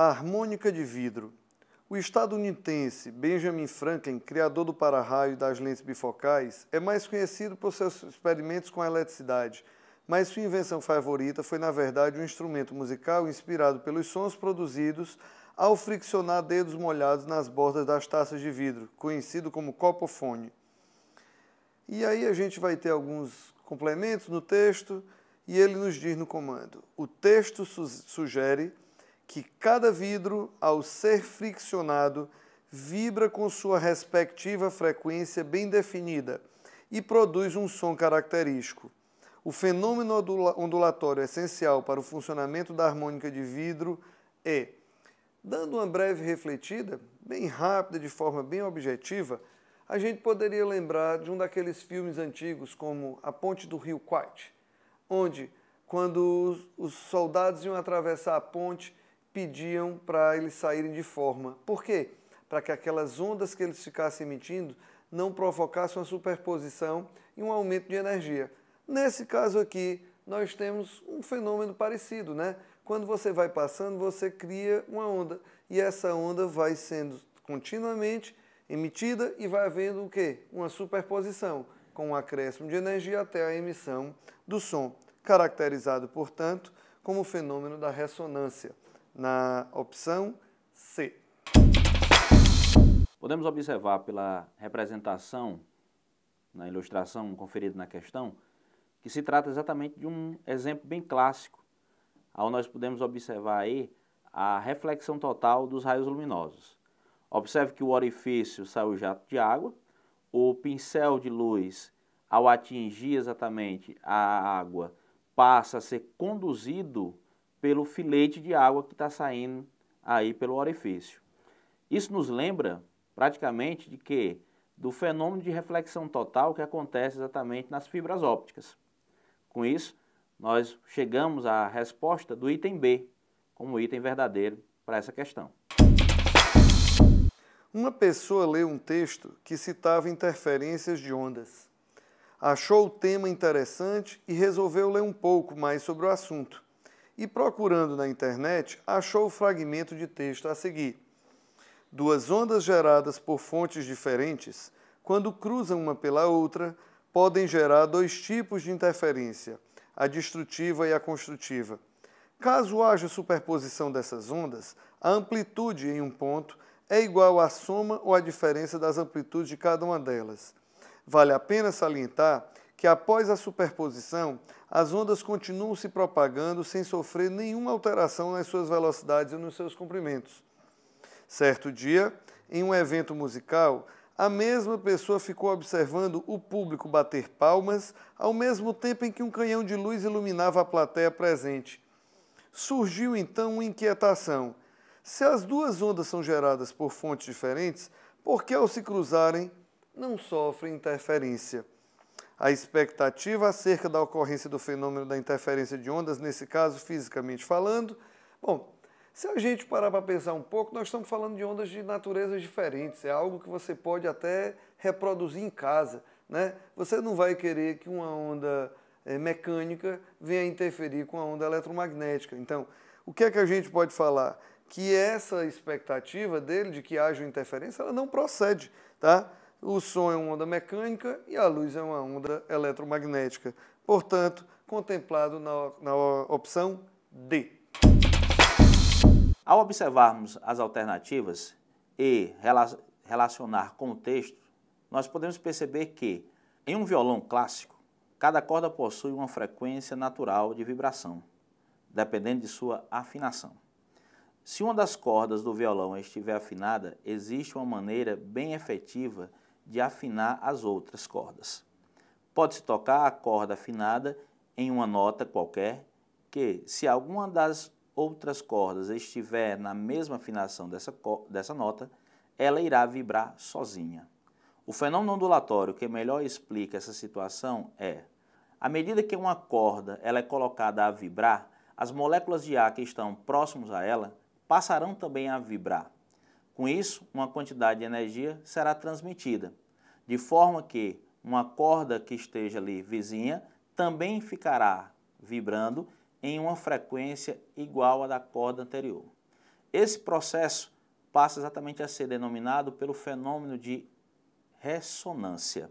A harmônica de vidro. O estadunidense Benjamin Franklin, criador do para-raio e das lentes bifocais, é mais conhecido por seus experimentos com a eletricidade, mas sua invenção favorita foi, na verdade, um instrumento musical inspirado pelos sons produzidos ao friccionar dedos molhados nas bordas das taças de vidro, conhecido como copofone. E aí a gente vai ter alguns complementos no texto, e ele nos diz no comando: o texto sugere que cada vidro, ao ser friccionado, vibra com sua respectiva frequência bem definida e produz um som característico. O fenômeno ondulatório essencial para o funcionamento da harmônica de vidro é, dando uma breve refletida, bem rápida, de forma bem objetiva, a gente poderia lembrar de um daqueles filmes antigos como A Ponte do Rio Kwai, onde, quando os soldados iam atravessar a ponte, pediam para eles saírem de forma. Por quê? Para que aquelas ondas que eles ficassem emitindo não provocassem uma superposição e um aumento de energia. Nesse caso aqui, nós temos um fenômeno parecido, né? Quando você vai passando, você cria uma onda, e essa onda vai sendo continuamente emitida e vai havendo o quê? Uma superposição, com um acréscimo de energia até a emissão do som, caracterizado, portanto, como o fenômeno da ressonância, na opção C. Podemos observar pela representação, na ilustração conferida na questão, que se trata exatamente de um exemplo bem clássico, onde nós podemos observar aí a reflexão total dos raios luminosos. Observe que o orifício sai o jato de água, o pincel de luz, ao atingir exatamente a água, passa a ser conduzido pelo filete de água que está saindo aí pelo orifício. Isso nos lembra praticamente de que? Do fenômeno de reflexão total que acontece exatamente nas fibras ópticas. Com isso, nós chegamos à resposta do item B, como item verdadeiro para essa questão. Uma pessoa leu um texto que citava interferências de ondas. Achou o tema interessante e resolveu ler um pouco mais sobre o assunto. E procurando na internet, achou o fragmento de texto a seguir. Duas ondas geradas por fontes diferentes, quando cruzam uma pela outra, podem gerar dois tipos de interferência, a destrutiva e a construtiva. Caso haja superposição dessas ondas, a amplitude em um ponto é igual à soma ou à diferença das amplitudes de cada uma delas. Vale a pena salientar que após a superposição, as ondas continuam se propagando sem sofrer nenhuma alteração nas suas velocidades e nos seus comprimentos. Certo dia, em um evento musical, a mesma pessoa ficou observando o público bater palmas ao mesmo tempo em que um canhão de luz iluminava a plateia presente. Surgiu então uma inquietação. Se as duas ondas são geradas por fontes diferentes, por que ao se cruzarem não sofrem interferência? A expectativa acerca da ocorrência do fenômeno da interferência de ondas, nesse caso, fisicamente falando, bom, se a gente parar para pensar um pouco, nós estamos falando de ondas de naturezas diferentes, é algo que você pode até reproduzir em casa, né? Você não vai querer que uma onda mecânica venha interferir com a onda eletromagnética. Então, o que é que a gente pode falar? Que essa expectativa dele, de que haja interferência, ela não procede, tá? O som é uma onda mecânica e a luz é uma onda eletromagnética. Portanto, contemplado na opção D. Ao observarmos as alternativas e relacionar com o texto, nós podemos perceber que, em um violão clássico, cada corda possui uma frequência natural de vibração, dependendo de sua afinação. Se uma das cordas do violão estiver afinada, existe uma maneira bem efetiva de afinar as outras cordas. Pode-se tocar a corda afinada em uma nota qualquer, que, se alguma das outras cordas estiver na mesma afinação dessa nota, ela irá vibrar sozinha. O fenômeno ondulatório que melhor explica essa situação é: à medida que uma corda ela é colocada a vibrar, as moléculas de ar que estão próximos a ela passarão também a vibrar. Com isso, uma quantidade de energia será transmitida, de forma que uma corda que esteja ali vizinha também ficará vibrando em uma frequência igual à da corda anterior. Esse processo passa exatamente a ser denominado pelo fenômeno de ressonância,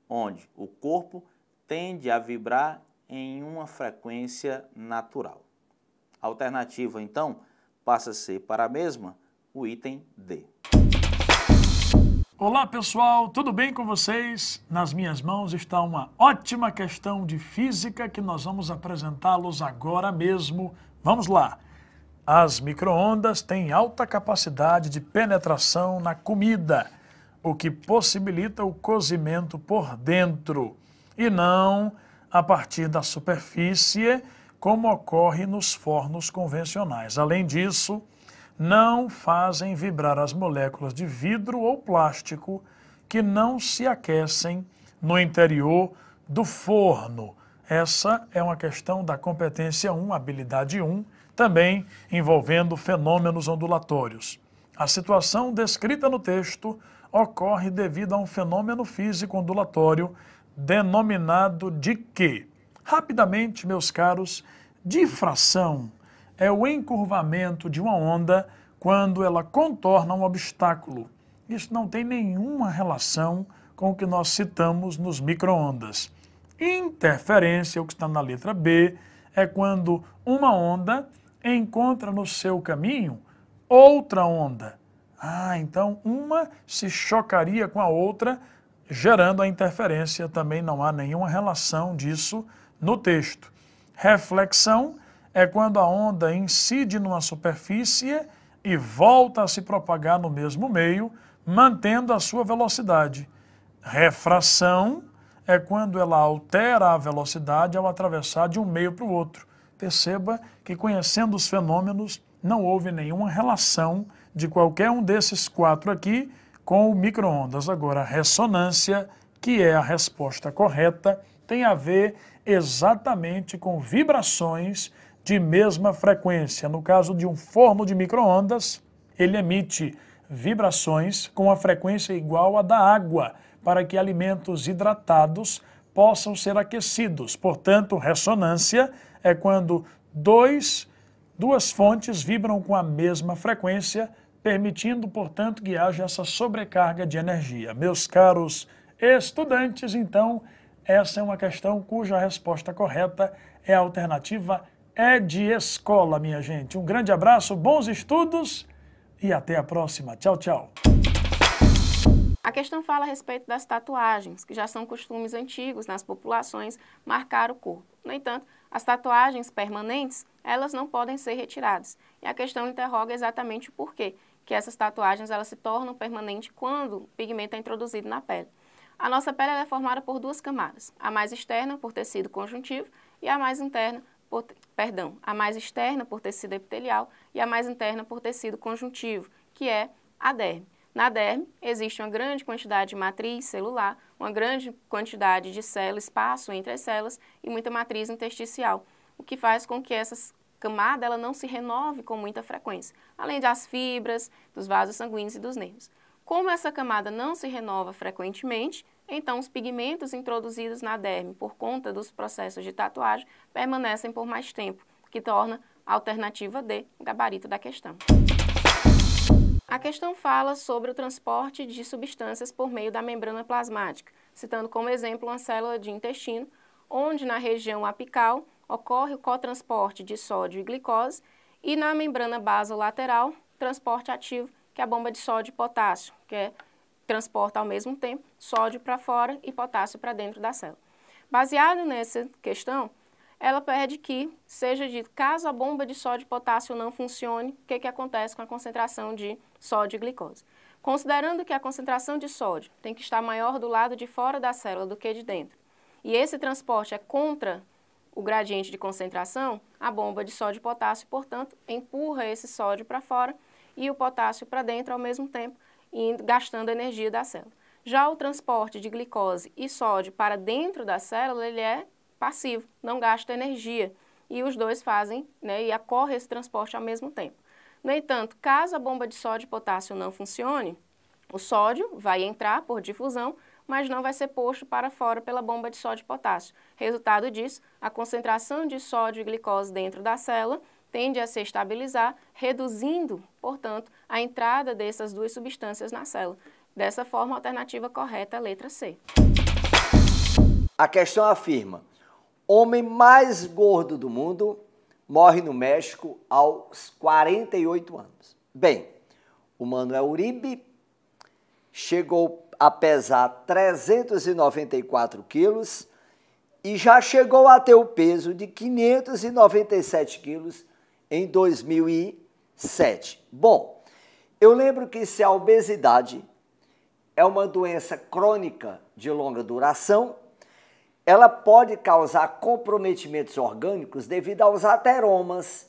onde o corpo tende a vibrar em uma frequência natural. A alternativa, então, passa a ser para a mesma o item D. Olá pessoal, tudo bem com vocês? Nas minhas mãos está uma ótima questão de física que nós vamos apresentá-los agora mesmo. Vamos lá! As micro-ondas têm alta capacidade de penetração na comida, o que possibilita o cozimento por dentro e não a partir da superfície, como ocorre nos fornos convencionais. Além disso, não fazem vibrar as moléculas de vidro ou plástico que não se aquecem no interior do forno. Essa é uma questão da competência 1, habilidade 1, também envolvendo fenômenos ondulatórios. A situação descrita no texto ocorre devido a um fenômeno físico ondulatório denominado de quê? Rapidamente, meus caros, difração é o encurvamento de uma onda quando ela contorna um obstáculo. Isso não tem nenhuma relação com o que nós citamos nos micro-ondas. Interferência, o que está na letra B, é quando uma onda encontra no seu caminho outra onda. Então uma se chocaria com a outra, gerando a interferência. Também não há nenhuma relação disso no texto. Reflexão é quando a onda incide numa superfície e volta a se propagar no mesmo meio, mantendo a sua velocidade. Refração é quando ela altera a velocidade ao atravessar de um meio para o outro. Perceba que, conhecendo os fenômenos, não houve nenhuma relação de qualquer um desses quatro aqui com o micro-ondas. Agora, a ressonância, que é a resposta correta, tem a ver exatamente com vibrações de mesma frequência. No caso de um forno de micro-ondas, ele emite vibrações com a frequência igual à da água, para que alimentos hidratados possam ser aquecidos. Portanto, ressonância é quando duas fontes vibram com a mesma frequência, permitindo, portanto, que haja essa sobrecarga de energia. Meus caros estudantes, então, essa é uma questão cuja resposta correta é a alternativa E de escola, minha gente. Um grande abraço, bons estudos e até a próxima. Tchau, tchau. A questão fala a respeito das tatuagens, que já são costumes antigos nas populações marcar o corpo. No entanto, as tatuagens permanentes, elas não podem ser retiradas. E a questão interroga exatamente o porquê que essas tatuagens elas se tornam permanentes quando o pigmento é introduzido na pele. A nossa pele ela é formada por duas camadas, a mais externa por tecido conjuntivo e a mais interna a mais externa por tecido epitelial e a mais interna por tecido conjuntivo, que é a derme. Na derme existe uma grande quantidade de matriz celular, uma grande quantidade de células, espaço entre as células e muita matriz intersticial, o que faz com que essa camada ela não se renove com muita frequência, além das fibras, dos vasos sanguíneos e dos nervos. Como essa camada não se renova frequentemente, então os pigmentos introduzidos na derme por conta dos processos de tatuagem permanecem por mais tempo, o que torna a alternativa D o gabarito da questão. A questão fala sobre o transporte de substâncias por meio da membrana plasmática, citando como exemplo uma célula de intestino, onde na região apical ocorre o cotransporte de sódio e glicose e na membrana basolateral, transporte ativo, que é a bomba de sódio e potássio, que transporta ao mesmo tempo sódio para fora e potássio para dentro da célula. Baseado nessa questão, ela pede que seja dito, caso a bomba de sódio e potássio não funcione, o que acontece com a concentração de sódio e glicose. Considerando que a concentração de sódio tem que estar maior do lado de fora da célula do que de dentro, e esse transporte é contra o gradiente de concentração, a bomba de sódio e potássio, portanto, empurra esse sódio para fora e o potássio para dentro ao mesmo tempo, gastando energia da célula. Já o transporte de glicose e sódio para dentro da célula, ele é passivo, não gasta energia, e os dois fazem, e ocorre esse transporte ao mesmo tempo. No entanto, caso a bomba de sódio e potássio não funcione, o sódio vai entrar por difusão, mas não vai ser posto para fora pela bomba de sódio e potássio. Resultado disso, a concentração de sódio e glicose dentro da célula tende a se estabilizar, reduzindo, portanto, a entrada dessas duas substâncias na célula. Dessa forma, a alternativa correta é a letra C. A questão afirma: homem mais gordo do mundo morre no México aos 48 anos. Bem, o Manuel Uribe chegou a pesar 394 quilos e já chegou a ter o peso de 597 quilos em 2007. Bom, eu lembro que se a obesidade é uma doença crônica de longa duração, ela pode causar comprometimentos orgânicos devido aos ateromas,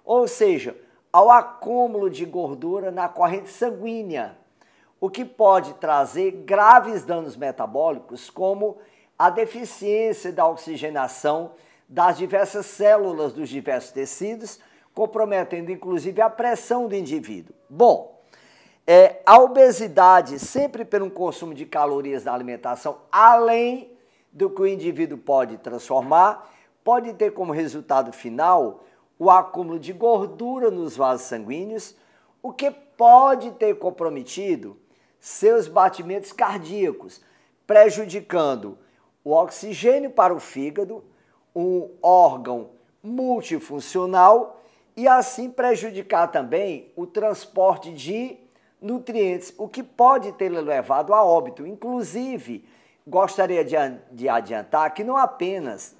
ou seja, ao acúmulo de gordura na corrente sanguínea, o que pode trazer graves danos metabólicos, como a deficiência da oxigenação das diversas células dos diversos tecidos, comprometendo inclusive a pressão do indivíduo. Bom, a obesidade, sempre pelo consumo de calorias da alimentação, além do que o indivíduo pode transformar, pode ter como resultado final o acúmulo de gordura nos vasos sanguíneos, o que pode ter comprometido seus batimentos cardíacos, prejudicando o oxigênio para o fígado, um órgão multifuncional, e assim prejudicar também o transporte de nutrientes, o que pode ter levado a óbito. Inclusive, gostaria de adiantar que não apenas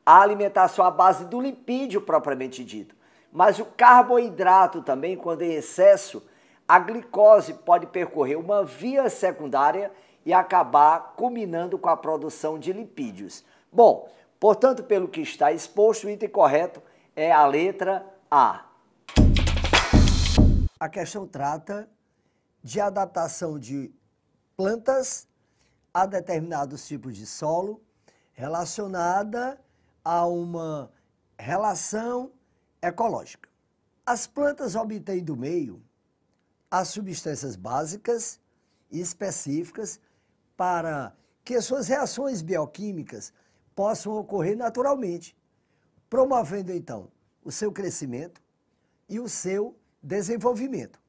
a alimentação à base do lipídio propriamente dito, mas o carboidrato também, quando em excesso, a glicose pode percorrer uma via secundária e acabar culminando com a produção de lipídios. Bom, portanto, pelo que está exposto, o item correto é a letra A. A questão trata de adaptação de plantas a determinados tipos de solo relacionada a uma relação ecológica. As plantas obtêm do meio as substâncias básicas e específicas para que suas reações bioquímicas possam ocorrer naturalmente, promovendo então o seu crescimento e o seu desenvolvimento,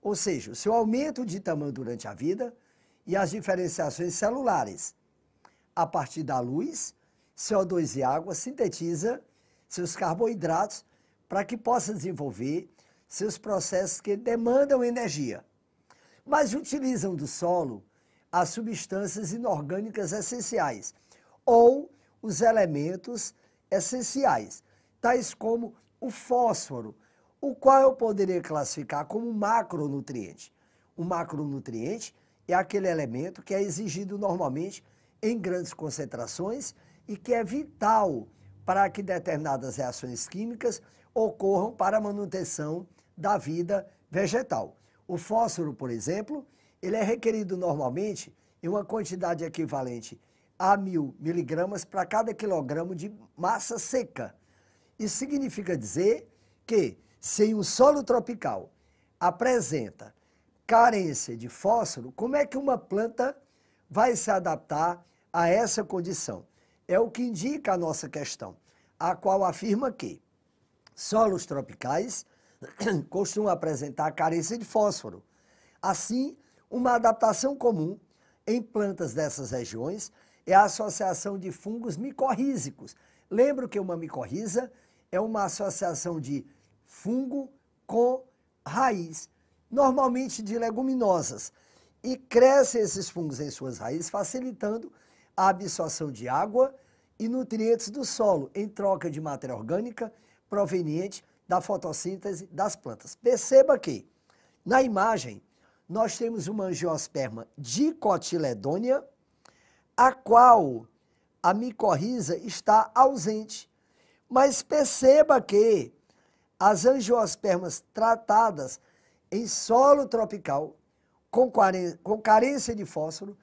ou seja, o seu aumento de tamanho durante a vida e as diferenciações celulares. A partir da luz, CO2 e água sintetiza seus carboidratos para que possa desenvolver seus processos que demandam energia, mas utilizam do solo as substâncias inorgânicas essenciais ou os elementos essenciais, tais como o fósforo, o qual eu poderia classificar como macronutriente. O macronutriente é aquele elemento que é exigido normalmente em grandes concentrações e que é vital para que determinadas reações químicas ocorram para a manutenção da vida vegetal. O fósforo, por exemplo, ele é requerido normalmente em uma quantidade equivalente a 1000 miligramas para cada quilograma de massa seca. Isso significa dizer que, se um solo tropical apresenta carência de fósforo, como é que uma planta vai se adaptar a essa condição? É o que indica a nossa questão, a qual afirma que solos tropicais costumam apresentar carência de fósforo. Assim, uma adaptação comum em plantas dessas regiões é a associação de fungos micorrízicos. Lembro que uma micorriza é uma associação de fungo com raiz, normalmente de leguminosas, e crescem esses fungos em suas raízes, facilitando a absorção de água e nutrientes do solo, em troca de matéria orgânica proveniente da fotossíntese das plantas. Perceba que, na imagem, nós temos uma angiosperma dicotiledônea, a qual a micorriza está ausente. Mas perceba que as angiospermas tratadas em solo tropical, com carência de fósforo,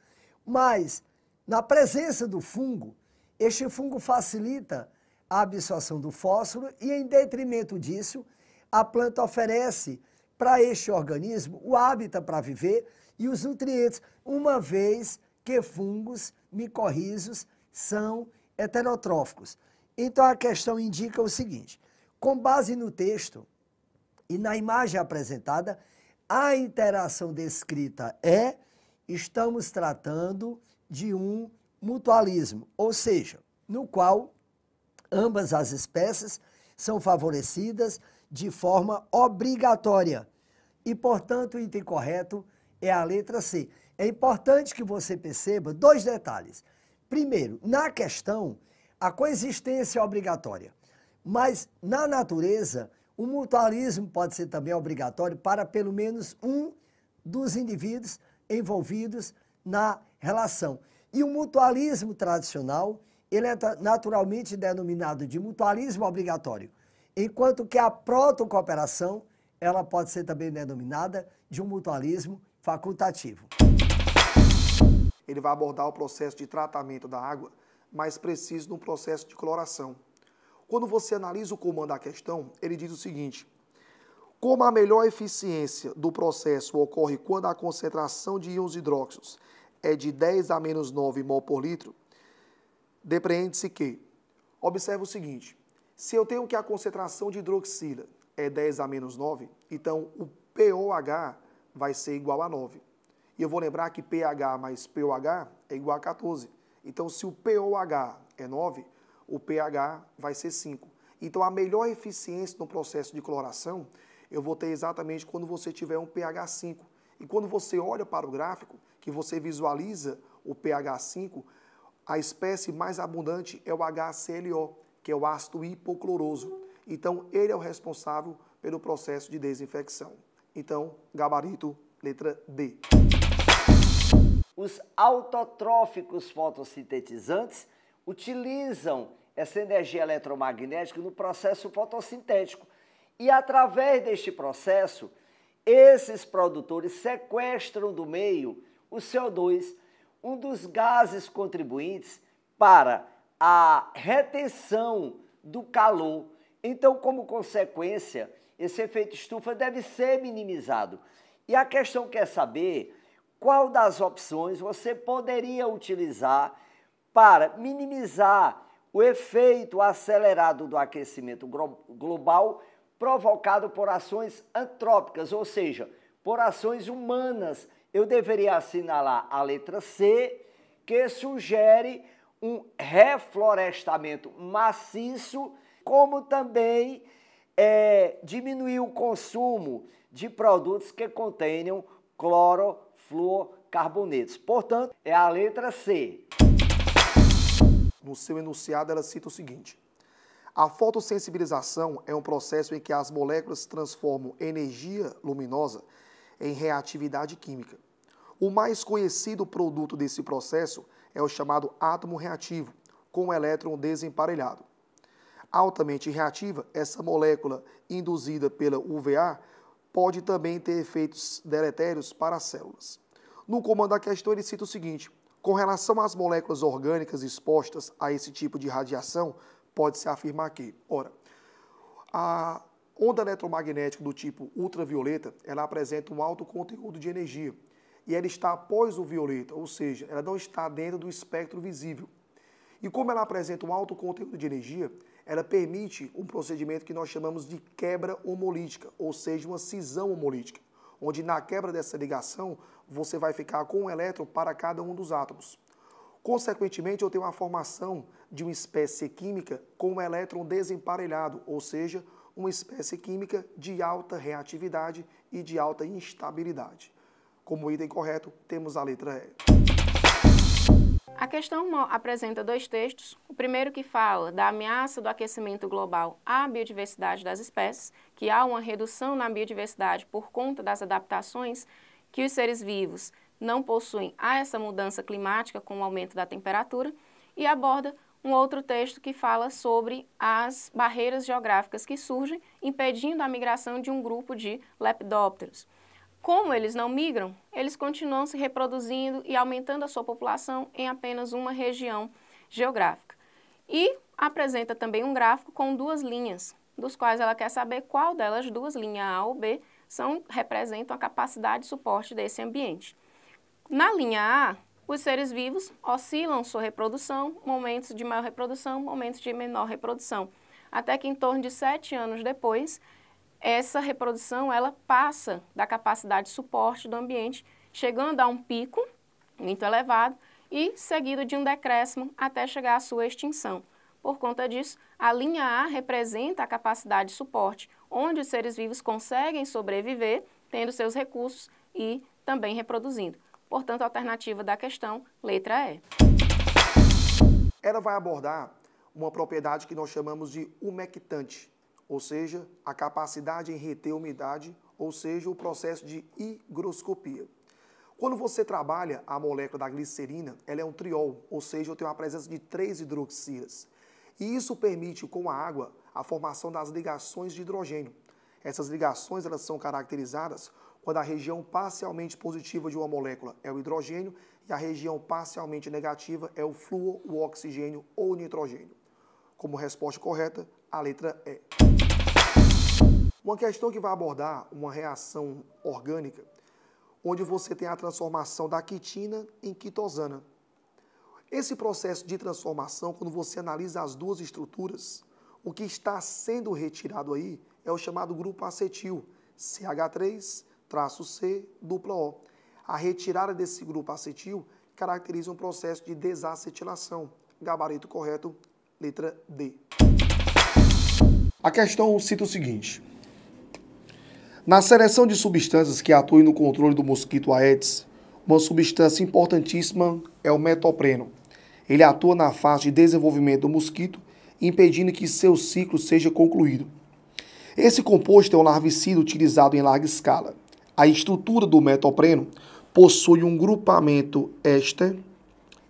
mas na presença do fungo, este fungo facilita a absorção do fósforo e, em detrimento disso, a planta oferece para este organismo o hábitat para viver e os nutrientes, uma vez que fungos micorrízos são heterotróficos. Então a questão indica o seguinte: Com base no texto e na imagem apresentada, a interação descrita é: estamos tratando de um mutualismo, ou seja, no qual ambas as espécies são favorecidas de forma obrigatória. E, portanto, o item correto é a letra C. É importante que você perceba dois detalhes. Primeiro, na questão, a coexistência é obrigatória, mas na natureza, o mutualismo pode ser também obrigatório para pelo menos um dos indivíduos envolvidos na relação. E o mutualismo tradicional, ele é naturalmente denominado de mutualismo obrigatório, enquanto que a protocooperação, ela pode ser também denominada de um mutualismo facultativo. Ele vai abordar o processo de tratamento da água, mais preciso no processo de cloração. Quando você analisa o comando da questão, ele diz o seguinte: como a melhor eficiência do processo ocorre quando a concentração de íons hidróxidos é de 10 a menos 9 mol por litro, depreende-se que, observe o seguinte, se eu tenho que a concentração de hidroxila é 10 a menos 9, então o pOH vai ser igual a 9. E eu vou lembrar que pH mais pOH é igual a 14. Então, se o pOH é 9, o pH vai ser 5. Então, a melhor eficiência no processo de cloração, eu vou ter exatamente quando você tiver um pH 5. E quando você olha para o gráfico, que você visualiza o pH 5, a espécie mais abundante é o HClO, que é o ácido hipocloroso. Então, ele é o responsável pelo processo de desinfecção. Então, gabarito, letra D. Os autotróficos fotossintetizantes utilizam essa energia eletromagnética no processo fotossintético. E através deste processo, esses produtores sequestram do meio o CO2, um dos gases contribuintes para a retenção do calor. Então, como consequência, esse efeito estufa deve ser minimizado. E a questão quer saber qual das opções você poderia utilizar para minimizar o efeito acelerado do aquecimento global provocado por ações antrópicas, ou seja, por ações humanas. Eu deveria assinalar a letra C, que sugere um reflorestamento maciço, como também diminuir o consumo de produtos que contenham clorofluorcarbonetos. Portanto, é a letra C. No seu enunciado, ela cita o seguinte: a fotossensibilização é um processo em que as moléculas transformam energia luminosa em reatividade química. O mais conhecido produto desse processo é o chamado átomo reativo, com o elétron desemparelhado. Altamente reativa, essa molécula induzida pela UVA pode também ter efeitos deletérios para as células. No comando da questão, ele cita o seguinte: com relação às moléculas orgânicas expostas a esse tipo de radiação, pode-se afirmar que, ora, a onda eletromagnética do tipo ultravioleta, ela apresenta um alto conteúdo de energia e ela está após o violeta, ou seja, ela não está dentro do espectro visível. E como ela apresenta um alto conteúdo de energia, ela permite um procedimento que nós chamamos de quebra homolítica, ou seja, uma cisão homolítica, onde na quebra dessa ligação você vai ficar com um elétron para cada um dos átomos. Consequentemente, eu tenho uma formação de uma espécie química com um elétron desemparelhado, ou seja, uma espécie química de alta reatividade e de alta instabilidade. Como item correto, temos a letra E. A questão apresenta dois textos. O primeiro que fala da ameaça do aquecimento global à biodiversidade das espécies, que há uma redução na biodiversidade por conta das adaptações que os seres vivos não possuem a essa mudança climática com o aumento da temperatura, e aborda um outro texto que fala sobre as barreiras geográficas que surgem, impedindo a migração de um grupo de lepidópteros. Como eles não migram, eles continuam se reproduzindo e aumentando a sua população em apenas uma região geográfica. E apresenta também um gráfico com duas linhas, dos quais ela quer saber qual delas duas, linha A ou B, representam a capacidade de suporte desse ambiente. Na linha A, os seres vivos oscilam sua reprodução, momentos de maior reprodução, momentos de menor reprodução. até que em torno de 7 anos depois, essa reprodução ela passa da capacidade de suporte do ambiente, chegando a um pico muito elevado e seguido de um decréscimo até chegar à sua extinção. Por conta disso, a linha A representa a capacidade de suporte, onde os seres vivos conseguem sobreviver, tendo seus recursos e também reproduzindo. Portanto, a alternativa da questão, letra E. Ela vai abordar uma propriedade que nós chamamos de umectante, ou seja, a capacidade em reter umidade, ou seja, o processo de higroscopia. Quando você trabalha a molécula da glicerina, ela é um triol, ou seja, eu tenho a presença de 3 hidroxilas. E isso permite, com a água, a formação das ligações de hidrogênio. Essas ligações elas são caracterizadas quando a região parcialmente positiva de uma molécula é o hidrogênio e a região parcialmente negativa é o flúor, o oxigênio ou o nitrogênio. Como resposta correta, a letra E. Uma questão que vai abordar uma reação orgânica, onde você tem a transformação da quitina em quitosana. Esse processo de transformação, quando você analisa as duas estruturas, o que está sendo retirado aí é o chamado grupo acetil, CH3-C-O. A retirada desse grupo acetil caracteriza um processo de desacetilação. Gabarito correto, letra D. A questão cita o seguinte: na seleção de substâncias que atuem no controle do mosquito Aedes, uma substância importantíssima é o metopreno. Ele atua na fase de desenvolvimento do mosquito, impedindo que seu ciclo seja concluído. Esse composto é um larvicida utilizado em larga escala. A estrutura do metopreno possui um grupamento éster,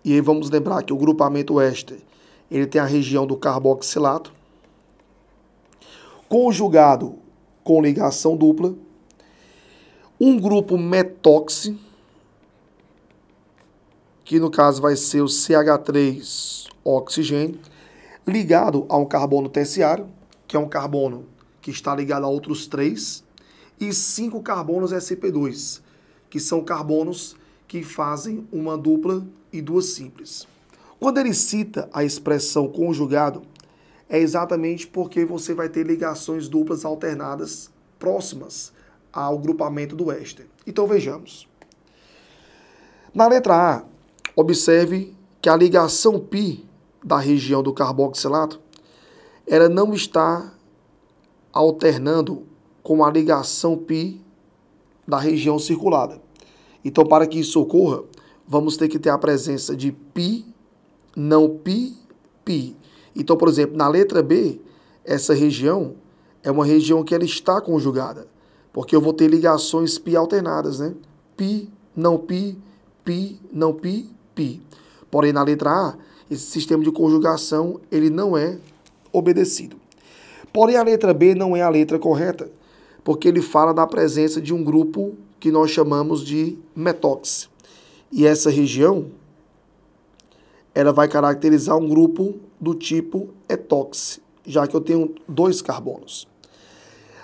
e aí vamos lembrar que o grupamento éster ele tem a região do carboxilato, conjugado com ligação dupla, um grupo metóxi, que no caso vai ser o CH3 oxigênio, ligado a um carbono terciário, que é um carbono que está ligado a outros 3, e 5 carbonos sp2, que são carbonos que fazem uma dupla e 2 simples. Quando ele cita a expressão conjugado, é exatamente porque você vai ter ligações duplas alternadas próximas ao grupamento do éster. Então vejamos. Na letra A, observe que a ligação π da região do carboxilato, ela não está alternando com a ligação π da região circulada. Então, para que isso ocorra, vamos ter que ter a presença de π, não π, π. Então, por exemplo, na letra B, essa região é uma região que ela está conjugada, porque eu vou ter ligações π alternadas, né? π, não π, π, não π, π. Porém, na letra A, esse sistema de conjugação ele não é obedecido. Porém, a letra B não é a letra correta, porque ele fala da presença de um grupo que nós chamamos de metóxi. E essa região, ela vai caracterizar um grupo do tipo etóxi, já que eu tenho 2 carbonos.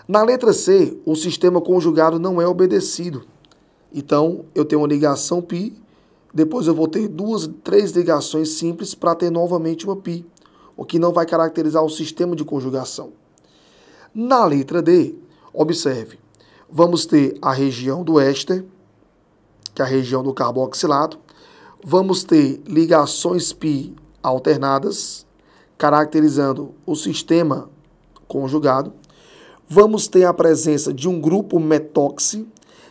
Na letra C, o sistema conjugado não é obedecido. Então, eu tenho uma ligação π, depois eu vou ter 2, 3 ligações simples para ter novamente uma π, o que não vai caracterizar o sistema de conjugação. Na letra D, observe, vamos ter a região do éster, que é a região do carboxilato, vamos ter ligações π alternadas, caracterizando o sistema conjugado, vamos ter a presença de um grupo metóxi,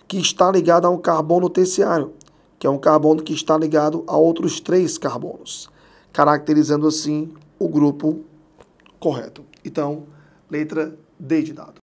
que está ligado a um carbono terciário, que é um carbono que está ligado a outros 3 carbonos, caracterizando assim o grupo correto. Então, letra D de dado.